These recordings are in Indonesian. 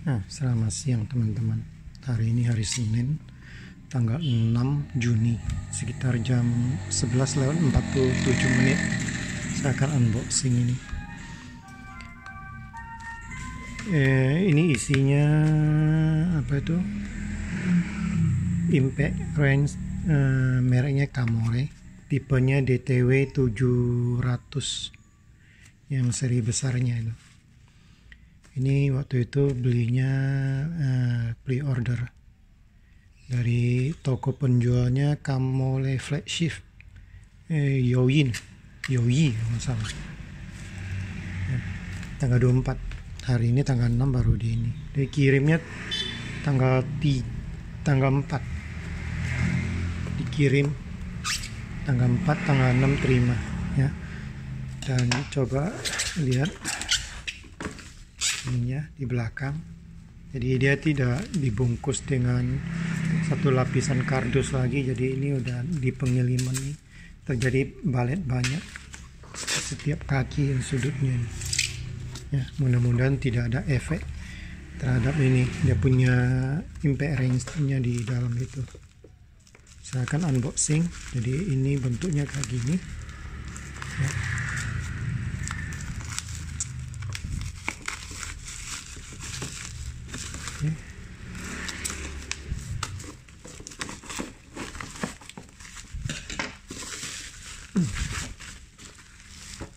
Selamat siang teman-teman. Hari ini hari Senin, tanggal 6 Juni, sekitar jam 11:47. Saya akan unboxing ini. Ini isinya apa itu? Impact Range, mereknya Camore, tipenya DTW 700 yang seri besarnya itu. Ini waktu itu belinya pre-order dari toko penjualnya Camore Flagship, Yoyi kalau salah. Tanggal 24. Hari ini tanggal 6 baru di ini. Dikirimnya tanggal 4. Dikirim tanggal 4, tanggal 6 terima ya. Dan coba lihat ininya di belakang. Jadi dia tidak dibungkus dengan satu lapisan kardus lagi. Jadi ini udah di pengiriman nih terjadi balet banyak setiap kaki dan sudutnya ya. Mudah-mudahan tidak ada efek terhadap ini. Dia punya impact range-nya di dalam itu. Saya akan unboxing. Jadi ini bentuknya kayak gini ya.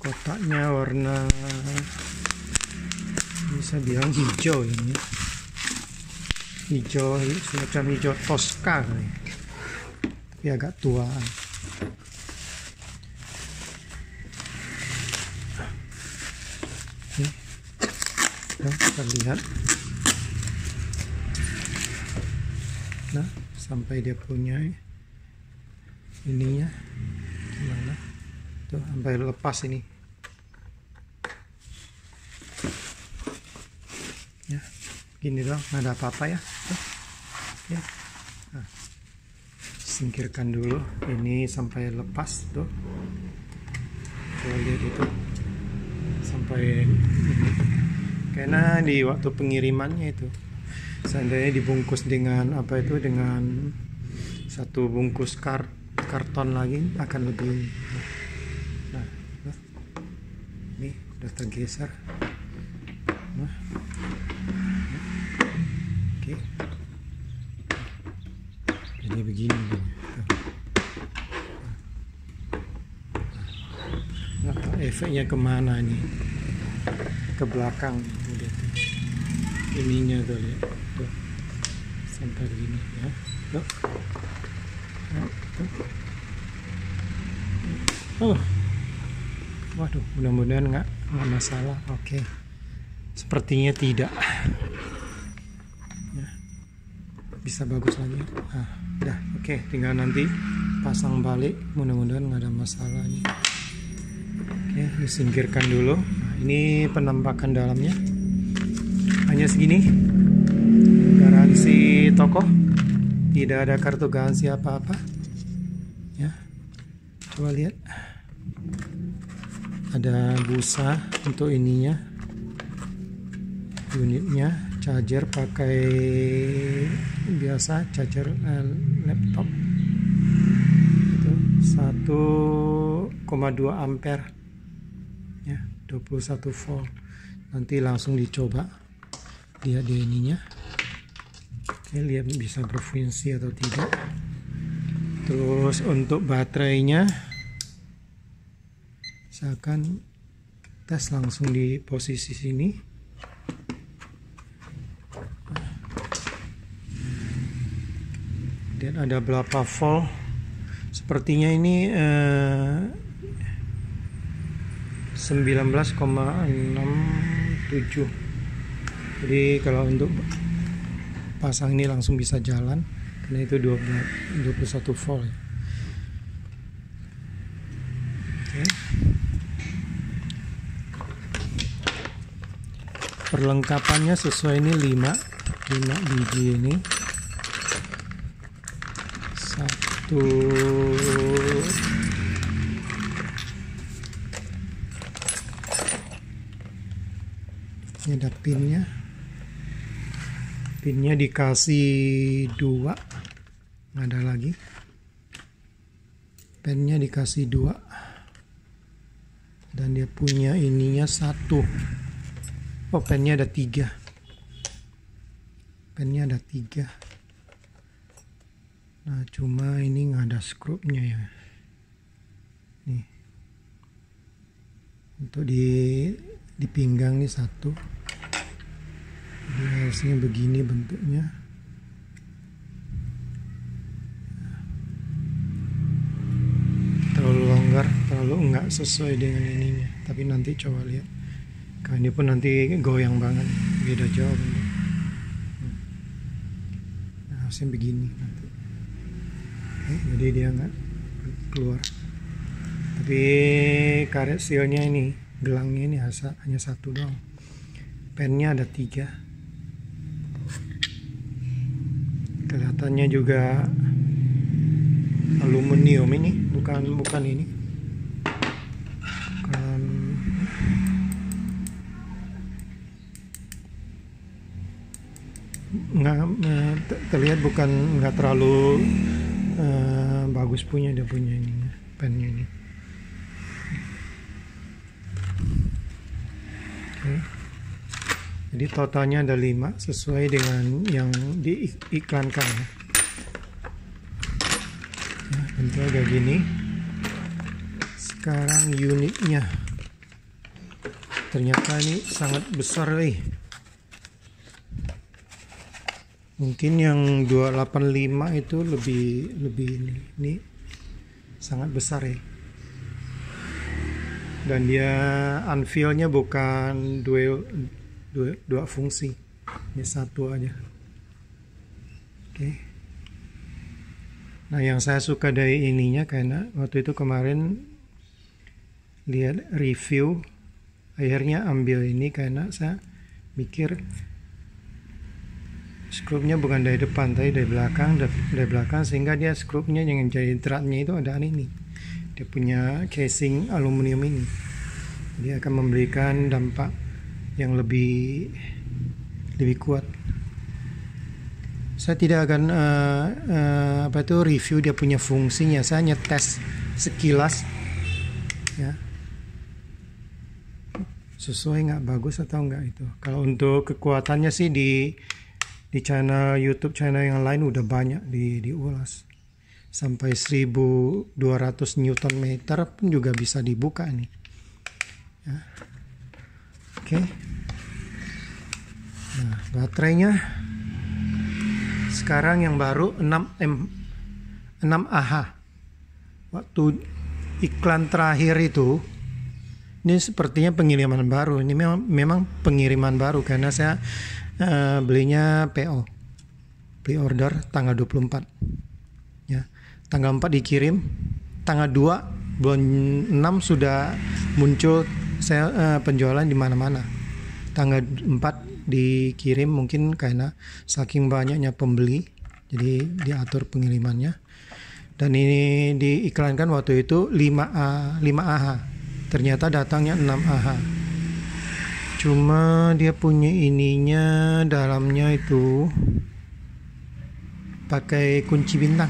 Kotaknya warna bisa bilang hijau ini, hijau semacam hijau Tosca kali, tapi agak tua. Kita lihat, nah sampai dia punya ininya gimana tuh, sampai lepas ini ya, gini dong, nggak ada apa-apa ya tuh, ya. Nah, singkirkan dulu ini sampai lepas tuh, coba lihat itu sampai ini. Karena di waktu pengirimannya itu seandainya dibungkus dengan apa itu, dengan satu bungkus karton lagi akan lebih. Nah, ini udah tergeser. Nah, oke. Jadi begini. Nah, efeknya kemana nih? Ke belakang. Ininya tuh lihat tuh, sampai begini ya tuh. Oh, waduh, mudah-mudahan nggak masalah. Oke, sepertinya tidak ya, bisa bagus lagi. Udah oke, tinggal nanti pasang balik, mudah-mudahan nggak ada masalah nih. Oke, disingkirkan dulu. Nah, ini penampakan dalamnya hanya segini. Garansi toko, tidak ada kartu garansi apa-apa ya. Coba lihat, ada busa untuk ininya, unitnya, charger pakai biasa, charger laptop itu 1,2 ampere ya, 21 volt. Nanti langsung dicoba lihat di ininya. Oke, lihat bisa berfungsi atau tidak. Terus untuk baterainya saya akan tes langsung di posisi sini. Dan ada berapa volt? Sepertinya ini 19,67. Jadi kalau untuk pasang ini langsung bisa jalan, karena itu 21 volt ya. Oke. Perlengkapannya sesuai ini 5 biji ini. Satu ini ada pinnya. pinnya dikasih 2, nggak ada lagi. Pennya dikasih 2, dan dia punya ininya 1. Oh, pennya ada 3. Pennya ada 3. Nah, cuma ini nggak ada skrupnya ya. Nih, untuk di pinggang nih 1. Dia harusnya begini bentuknya. Terlalu longgar, terlalu enggak sesuai dengan ininya. Tapi nanti coba lihat. Kalau ini pun nanti goyang banget, beda jauh. Nah, harusnya begini nanti. Jadi dia nggak keluar. Tapi karet sealnya ini, gelangnya ini hanya 1 doang. Pennya ada 3. Kelihatannya juga aluminium ini, bukan ini. Bukan. Terlihat nggak terlalu bagus dia punya ini, pennya ini. Okay. Jadi totalnya ada 5 sesuai dengan yang diiklankan ya. Nah, bentuknya kayak gini. Sekarang unitnya ternyata ini sangat besar Mungkin yang 285 itu lebih ini sangat besar ya. Dan dia unveil-nya bukan dua fungsi, ini 1 aja. Oke. Nah, yang saya suka dari ininya karena waktu itu kemarin lihat review, akhirnya ambil ini karena saya mikir skrupnya bukan dari depan tapi dari belakang, sehingga dia skrupnya yang jadi dratnya itu ada ini. Dia punya casing aluminium ini. Dia akan memberikan dampak yang lebih kuat. Saya tidak akan review dia punya fungsinya. Saya hanya tes sekilas ya. Sesuai nggak, bagus atau enggak itu. Kalau untuk kekuatannya sih di channel YouTube channel yang lain udah banyak diulas. Sampai 1200 Newton meter pun juga bisa dibuka nih. Ya. Oke. Nah, baterainya sekarang yang baru 6Ah. Waktu iklan terakhir itu, ini sepertinya pengiriman baru. Ini memang pengiriman baru karena saya belinya PO, pre-order tanggal 24. Ya. Tanggal 4 dikirim, tanggal 2 bulan 6 sudah muncul penjualan di mana-mana. Tanggal 4 dikirim mungkin karena saking banyaknya pembeli, jadi diatur pengirimannya. Dan ini diiklankan waktu itu 5Ah. Ternyata datangnya 6Ah. Cuma dia punya ininya dalamnya itu pakai kunci bintang.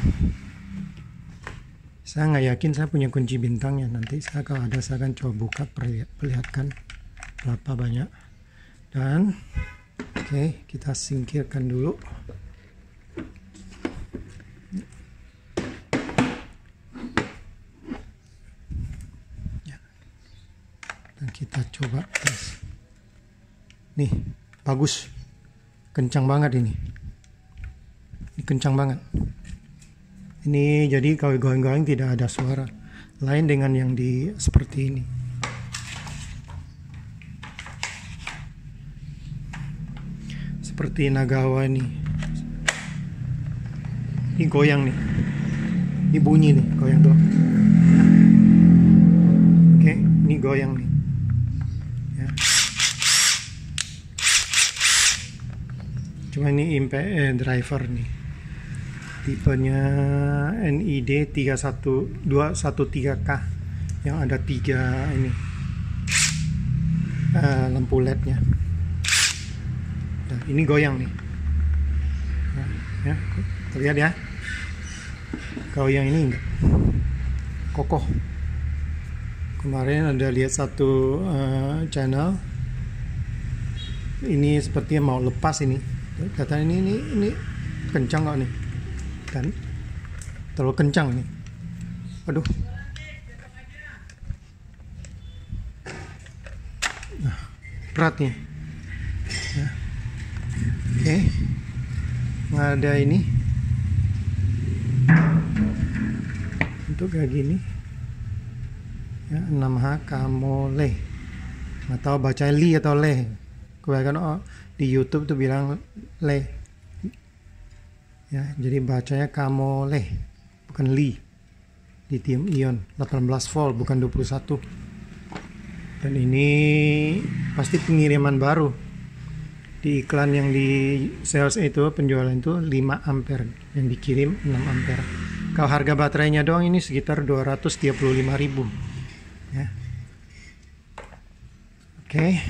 Saya nggak yakin saya punya kunci bintangnya. Nanti kalau ada saya akan coba buka, perlihatkan berapa banyak. Dan oke, kita singkirkan dulu. Ya. Dan kita coba tes. Nih, bagus. Kencang banget ini. Ini kencang banget. Ini jadi kalau goyang-goyang tidak ada suara. Lain dengan yang seperti ini. Seperti Nagawa nih. Ini goyang nih. Ini bunyi nih, goyang tuh. Oke, ini goyang nih. Ya. Cuma ini driver nih. Tipenya NID 213K yang ada 3 ini lampu LED-nya. Nah, ini goyang nih. Ya, terlihat ya. Kalau yang ini enggak kokoh. Kemarin ada lihat satu channel ini sepertinya mau lepas ini. Katanya ini kencang nggak nih? Kan terlalu kencang nih. Aduh. Nah, berat nih. Ya. Oke. Nggak ada ini. Untuk kayak gini. Ya, 6H Kamole. Nggak tahu baca Li atau Le. Kebanyakan di YouTube tuh bilang Le. Ya, jadi bacanya Kamole, bukan Li. Lithium ion 18 volt bukan 21. Dan ini pasti pengiriman baru. Di iklan yang di sales itu, penjualan itu 5 ampere, yang dikirim 6 ampere. Kalau harga baterainya doang ini sekitar 235.000. Ya. Oke.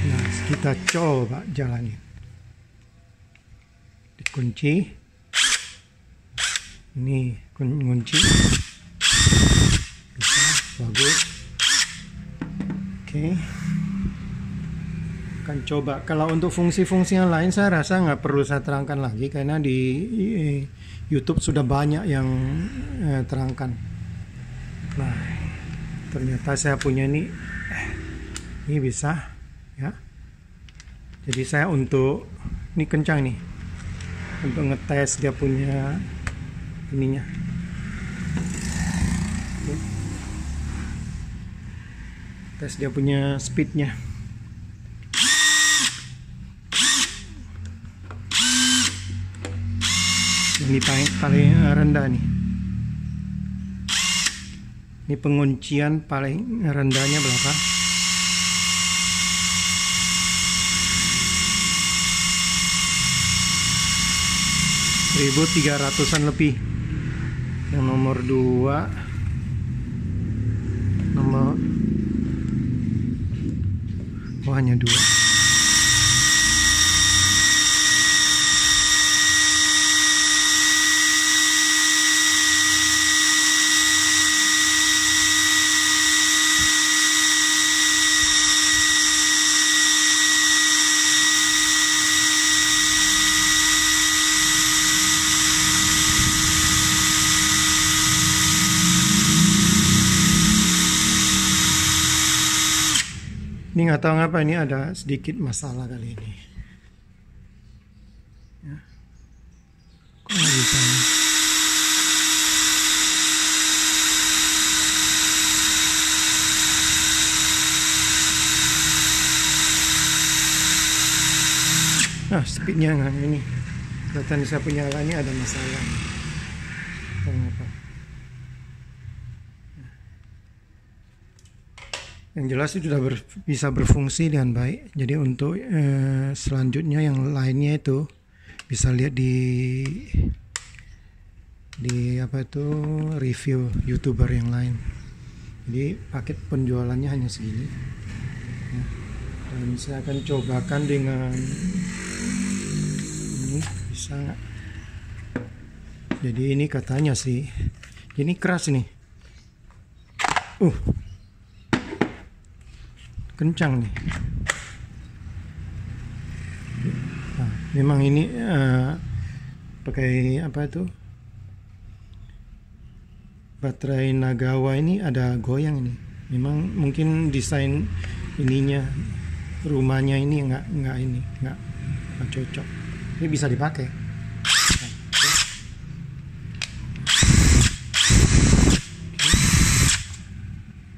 Nah, kita coba jalanin. Dikunci. Ini kunci. Bisa, bagus. Oke. Akan coba. Kalau untuk fungsi-fungsi yang lain saya rasa nggak perlu saya terangkan lagi karena di YouTube sudah banyak yang terangkan. Nah, ternyata saya punya ini bisa ya. Jadi saya untuk ini kencang nih untuk ngetes dia punya ininya. Tes dia punya speednya. Ini paling rendah nih. Ini penguncian paling rendahnya berapa? (1.300-an lebih. Yang nomor 2 hanya 2. Ini nggak tahu ngapa ini ada sedikit masalah kali ini. Ya. Kok nggak bisa ini? Nah, speednya nggak ini. Kelihatan saya punya ini ada masalah. Kenapa? Yang jelas itu sudah bisa berfungsi dengan baik. Jadi untuk selanjutnya yang lainnya itu bisa lihat di apa itu review YouTuber yang lain. Jadi paket penjualannya hanya segini. Ya. Dan saya akan cobakan dengan ini bisa nggak? Jadi ini katanya sih, ini keras nih. Kencang nih. Nah, memang ini pakai apa itu baterai Nagawa ini ada goyang ini. Memang mungkin desain ininya rumahnya ini nggak cocok. Ini bisa dipakai. Nah,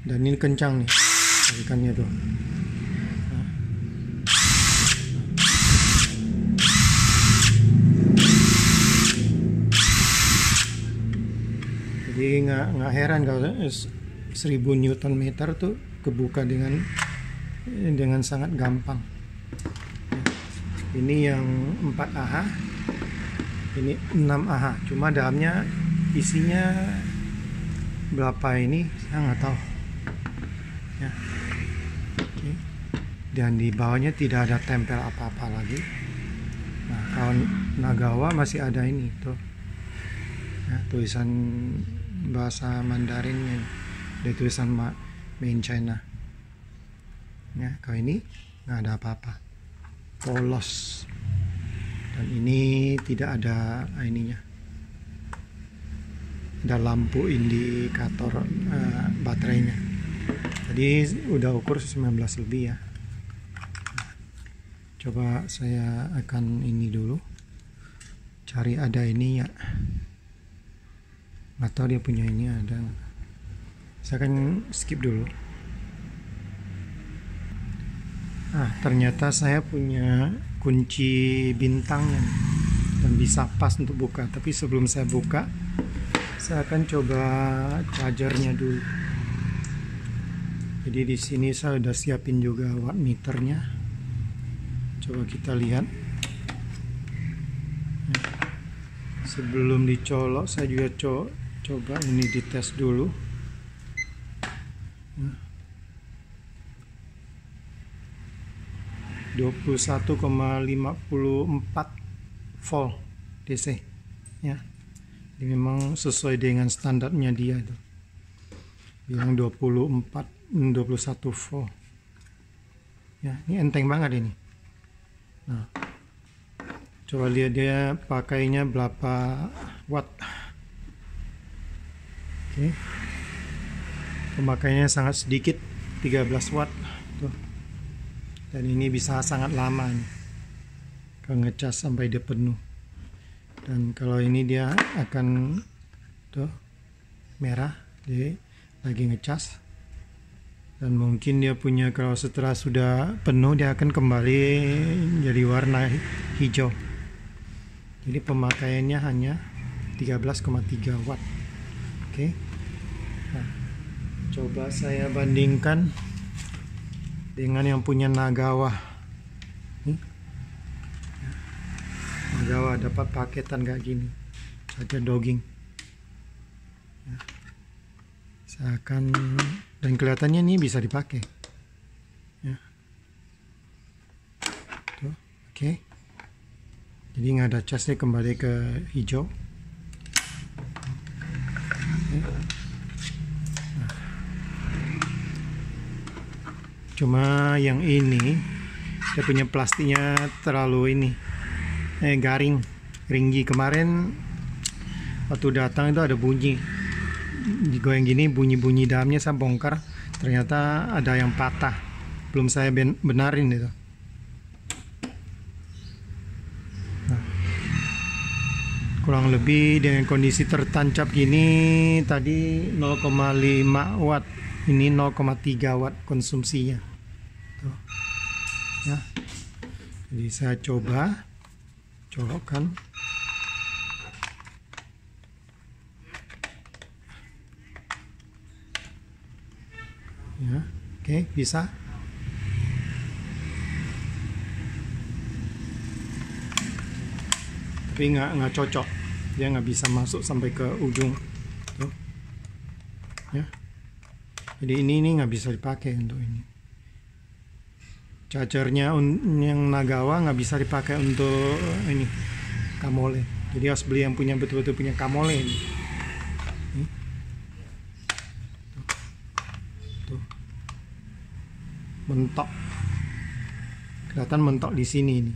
dan ini kencang nih. Tarikannya tuh. Jadi nggak heran kalau 1000 Newton meter tuh kebuka dengan sangat gampang. Ini yang 4Ah, ini 6Ah. Cuma dalamnya isinya berapa ini saya nggak tahu. Ya. Dan di bawahnya tidak ada tempel apa-apa lagi. Nah, kawan Nagawa masih ada ini tuh ya, tulisan bahasa Mandarinnya, ada tulisan Made in China ya. Kalau ini nggak ada apa-apa, polos, dan ini tidak ada ininya, ada lampu indikator baterainya. Tadi udah ukur 19 lebih ya. Coba saya akan ini dulu, cari ada ini ya, nggak tahu dia punya ini ada. Saya akan skip dulu. Ternyata saya punya kunci bintangnya dan bisa pas untuk buka. Tapi sebelum saya buka, saya akan coba chargernya dulu. Jadi di sini saya udah siapin juga wattmeternya. Coba kita lihat. Sebelum dicolok, saya juga coba ini dites dulu. 21,54 volt DC ya. Ini memang sesuai dengan standarnya dia itu. Yang 21 volt. Ya, ini enteng banget ini. Nah, coba lihat dia pakainya berapa watt. Oke. Pemakaiannya sangat sedikit, 13 watt tuh. Dan ini bisa sangat lama nih, kalau ngecas sampai dia penuh. Dan kalau ini dia akan tuh merah, dia lagi ngecas. Dan mungkin dia punya, kalau setelah sudah penuh dia akan kembali jadi warna hijau. Jadi pemakaiannya hanya 13,3 watt. Oke. Nah, coba saya bandingkan dengan yang punya Nagawa. Nagawa dapat paketan kayak gini, saja dogging. Saya akan, dan kelihatannya ini bisa dipakai. Ya. Tuh, oke. Jadi nggak ada casnya, kembali ke hijau. Cuma yang ini dia punya plastiknya terlalu ini garing, ringgi. Kemarin waktu datang itu ada bunyi digoyang gini, bunyi dalamnya. Saya bongkar, ternyata ada yang patah, belum saya benarin itu. Nah, kurang lebih dengan kondisi tertancap gini tadi 0,5 watt, ini 0,3 watt konsumsinya. Tuh. Ya. Jadi saya coba colokkan. Ya, oke, bisa. Tapi nggak cocok, dia nggak bisa masuk sampai ke ujung. Tuh. Ya. Jadi ini nggak bisa dipakai untuk ini. Chargernya yang Nagawa nggak bisa dipakai untuk ini Kamole. Jadi harus beli yang punya betul-betul punya Kamole ini. Tuh. Mentok. Kelihatan mentok di sini ini.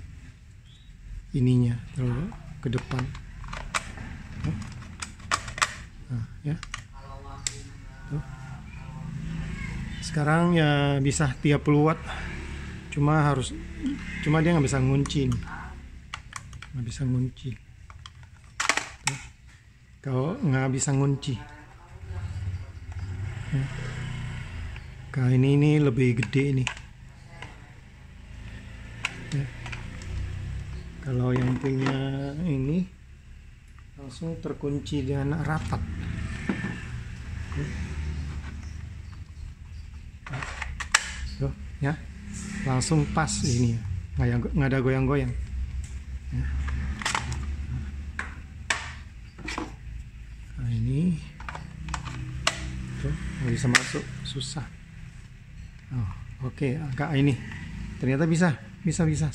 Ininya terlalu ke depan. Nah, ya. Tuh. Sekarang ya bisa 30 watt. Cuma dia nggak bisa ngunci nih. Nggak bisa ngunci. Tuh. Kalau nggak bisa ngunci. Ya. Kalau ini lebih gede nih. Ya. Kalau yang punya ini langsung terkunci dengan rapat. Tuh, ya. Langsung pas ini, nggak ada goyang-goyang. Ya. Nah ini tuh nggak bisa masuk, susah. Oke, agak ini ternyata bisa,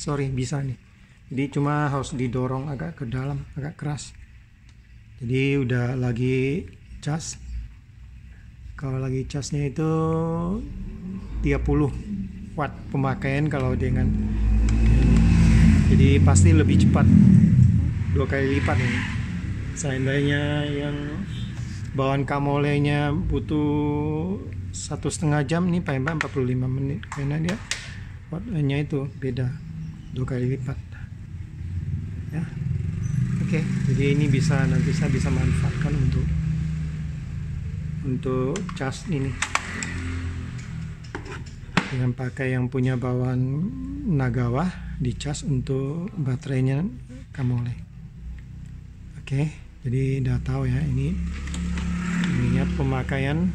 sorry, bisa nih, jadi cuma harus didorong agak ke dalam, agak keras. Jadi udah lagi cas. Kalau lagi casnya itu 30 watt pemakaian kalau dengan, jadi pasti lebih cepat, 2 kali lipat ini. Seandainya yang bawaan kamolenya butuh 1,5 jam, ini paling 45 menit karena dia wattnya itu beda, 2 kali lipat ya. Oke, jadi ini nanti saya bisa manfaatkan untuk cas ini dengan pakai yang punya bawaan Nagawa, dicas untuk baterainya Kamole. Oke, jadi udah tahu ya, ininya pemakaian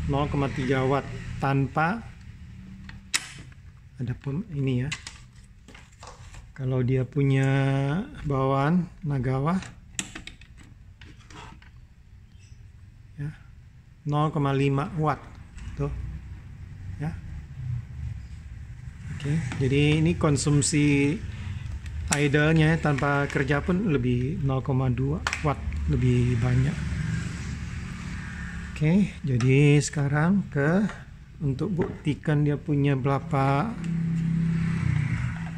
0,3 watt tanpa ada ini ya. Kalau dia punya bawaan Nagawa ya, 0,5 watt tuh ya. Oke, jadi ini konsumsi idle-nya tanpa kerja pun lebih 0,2 watt, lebih banyak. Oke, jadi sekarang untuk buktikan dia punya berapa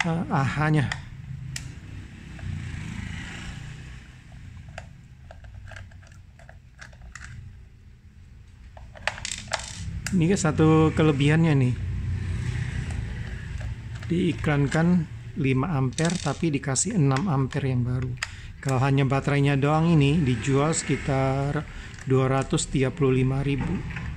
AH-nya. Ini satu kelebihannya nih, diiklankan 5 ampere tapi dikasih 6 ampere yang baru. Kalau hanya baterainya doang ini dijual sekitar 235.000.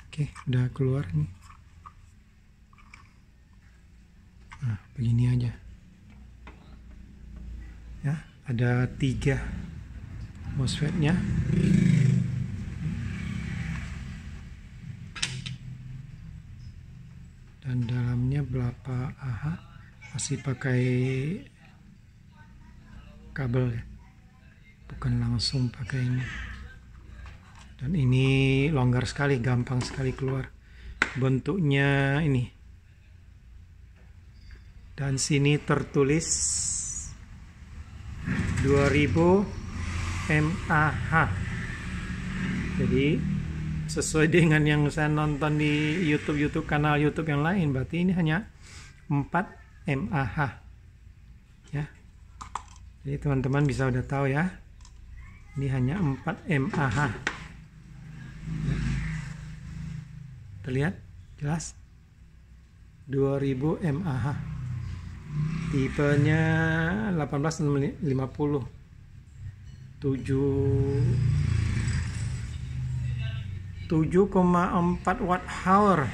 Oke, udah keluar nih. Nah, begini aja ya, ada 3 MOSFET-nya. Dan dalamnya berapa AH, masih pakai kabel ya, bukan langsung pakai ini. Dan ini longgar sekali, gampang sekali keluar bentuknya ini. Dan sini tertulis 2000 mAh. Jadi sesuai dengan yang saya nonton di YouTube kanal YouTube yang lain, berarti ini hanya 4 mAh ya. Jadi teman-teman bisa udah tahu ya, ini hanya 4 mAh. Terlihat jelas 2000 mAh. Tipenya 1850 7,4 watt hour,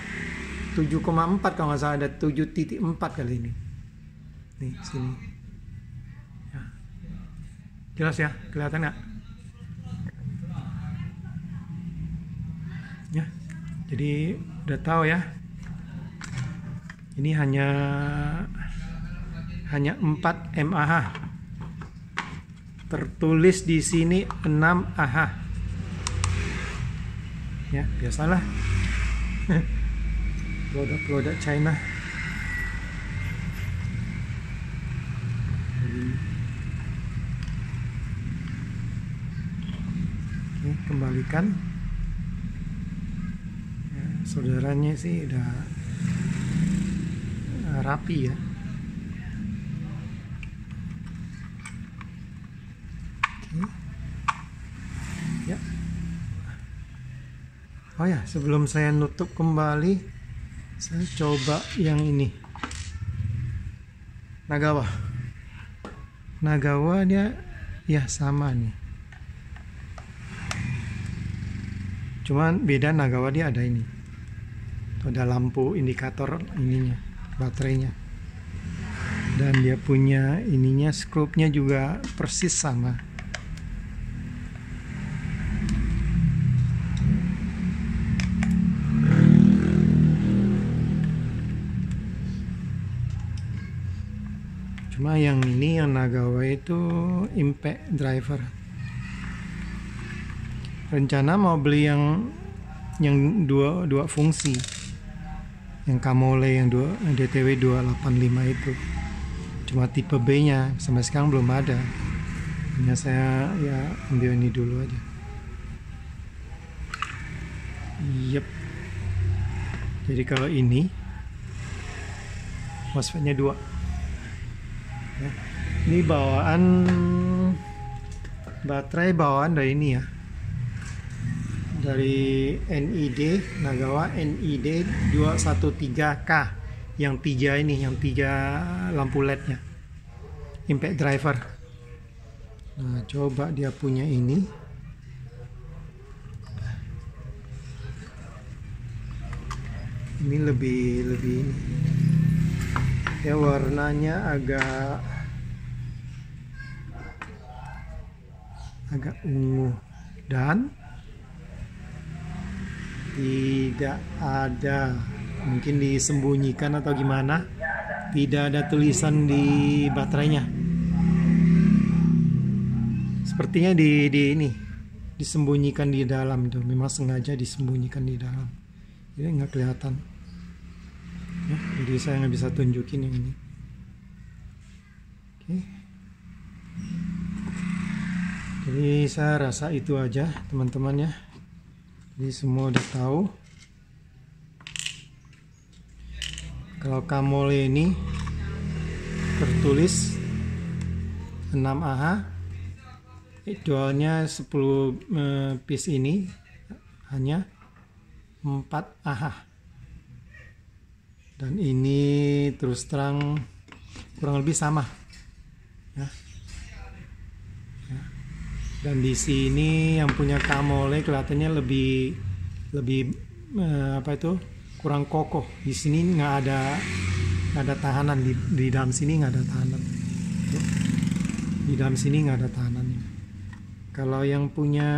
7,4 kalau nggak salah, ada 7,4 kali ini. Nih sini ya. Jelas ya, kelihatan nggak ya. Jadi udah tahu ya, ini hanya 4 mAh. Tertulis di sini 6 AH. Ya, biasalah. Produk China. Oke, kembalikan. Ya, solderannya sih udah rapi ya. Ya. Oh ya, sebelum saya nutup kembali, saya coba yang ini. Nagawa dia ya sama nih. Cuman beda, Nagawa dia ada ini. Ada lampu indikator ininya, baterainya. Dan dia punya ininya, skrup-nya juga persis sama. Cuma yang ini yang Nagawa itu impact driver. Rencana mau beli yang dua fungsi, yang Kamole yang DTW 285 itu. Cuma tipe B nya sampai sekarang belum ada. Hanya saya ya ambil ini dulu aja. Yep. Jadi kalau ini MOSFET-nya 2 ya. Ini baterai bawaan dari ini ya, dari NID Nagawa NID 213K yang 3 ini, yang 3 lampu LED-nya, impact driver. Nah, coba dia punya ini. Ini lebih ini. Ya, warnanya agak ungu dan tidak ada, mungkin disembunyikan atau gimana, tidak ada tulisan di baterainya. Sepertinya di ini disembunyikan di dalam itu, memang sengaja disembunyikan di dalam, jadi nggak kelihatan ya, jadi saya nggak bisa tunjukin yang ini. Oke. Jadi saya rasa itu aja teman-teman ya. Jadi semua udah tahu kalau Kamole ini tertulis 6Ah, dualnya 10 piece ini hanya 4Ah, dan ini terus terang kurang lebih sama ya. Dan di sini yang punya Kamole kelihatannya lebih apa itu, kurang kokoh. Di sini nggak ada tahanan, di dalam sini nggak ada tahanan. Di dalam sini nggak ada tahanannya. Kalau yang punya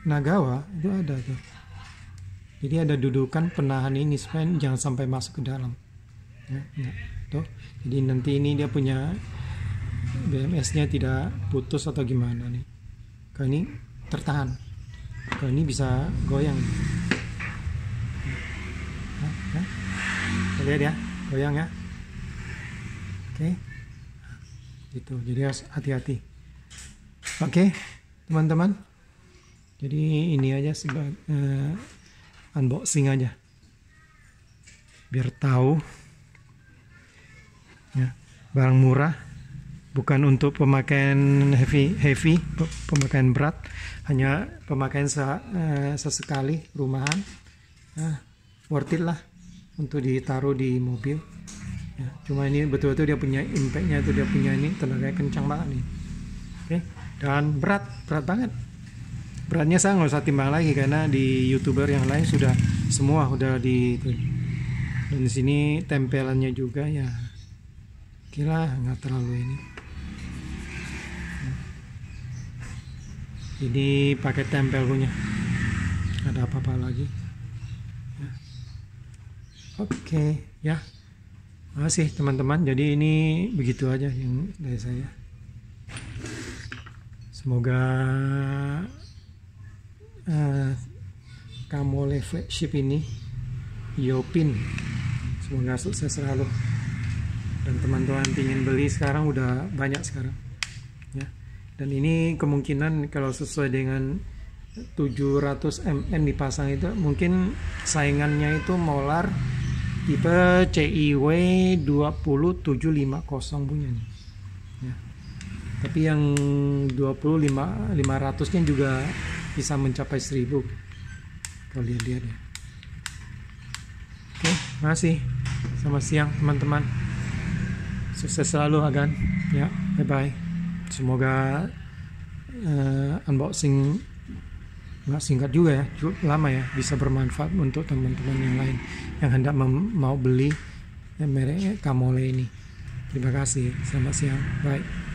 Nagawa itu ada tuh. Jadi ada dudukan penahan ini supaya jangan sampai masuk ke dalam. Ya, tuh. Jadi nanti ini dia punya BMS-nya tidak putus atau gimana nih. Kalau ini tertahan, kalau ini bisa goyang. Nah, lihat ya, goyang ya. Oke, gitu. Jadi harus hati-hati. Oke, teman-teman. Jadi ini aja sebagai unboxing aja, biar tahu ya, barang murah. Bukan untuk pemakaian heavy, pemakaian berat, hanya pemakaian sesekali rumahan. Nah, worth it lah untuk ditaruh di mobil. Ya, cuma ini betul-betul dia punya impact-nya itu, dia punya ini tenaganya kencang banget nih. Oke, dan berat banget. Beratnya saya nggak usah timbang lagi karena di YouTuber yang lain sudah semua udah di itu. Dan di sini tempelannya juga ya, kira nggak terlalu ini. Ini pakai tempel punya, ada apa-apa lagi ya. Oke ya, makasih teman-teman. Jadi ini begitu aja yang dari saya. Semoga Kamole flagship ini Yopin semoga sukses selalu, dan teman-teman ingin beli sekarang udah banyak sekarang ya. Dan ini kemungkinan kalau sesuai dengan 700 mm dipasang itu mungkin saingannya itu Molar tipe CIW 20750 punya nih ya. Tapi yang 500 nya juga bisa mencapai 1000 kalau lihat-lihat ya. Oke, makasih. Selamat siang teman-teman. Sukses selalu Agan ya. Bye bye. Semoga unboxing nggak singkat juga ya, cukup lama ya, bisa bermanfaat untuk teman-teman yang lain yang hendak mau beli merek Kamole ini. Terima kasih. Selamat siang. Bye.